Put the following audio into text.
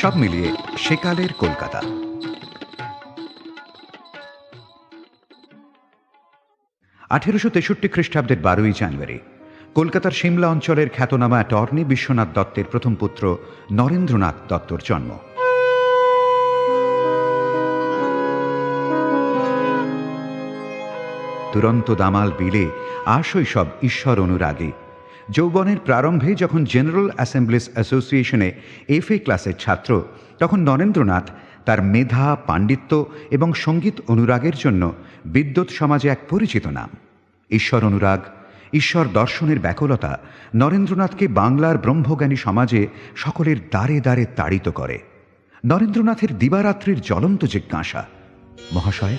সব মিলিয়ে সেকালের কলকাতা। 1863 খ্রিস্টাব্দের 12ই জানুয়ারি কলকাতার সিমলা অঞ্চলের খ্যাতনামা অ্যাটর্নি বিশ্বনাথ দত্তের প্রথম পুত্র নরেন্দ্রনাথ দত্তর জন্ম। দুরন্ত দামাল বিলে আশৈশব ঈশ্বর অনুরাগী। যৌবনের প্রারম্ভে যখন জেনারেল অ্যাসেম্বলিজ অ্যাসোসিয়েশনে FA ক্লাসের ছাত্র, তখন নরেন্দ্রনাথ তার মেধা, পাণ্ডিত্য এবং সঙ্গীত অনুরাগের জন্য বিদ্যুৎ সমাজে এক পরিচিত নাম। ঈশ্বর অনুরাগ, ঈশ্বর দর্শনের ব্যাকুলতা নরেন্দ্রনাথকে বাংলার ব্রহ্মজ্ঞানী সমাজে সকলের দ্বারে দ্বারে তাড়িত করে। নরেন্দ্রনাথের দিবারাত্রির জ্বলন্ত জিজ্ঞাসা, মহাশয়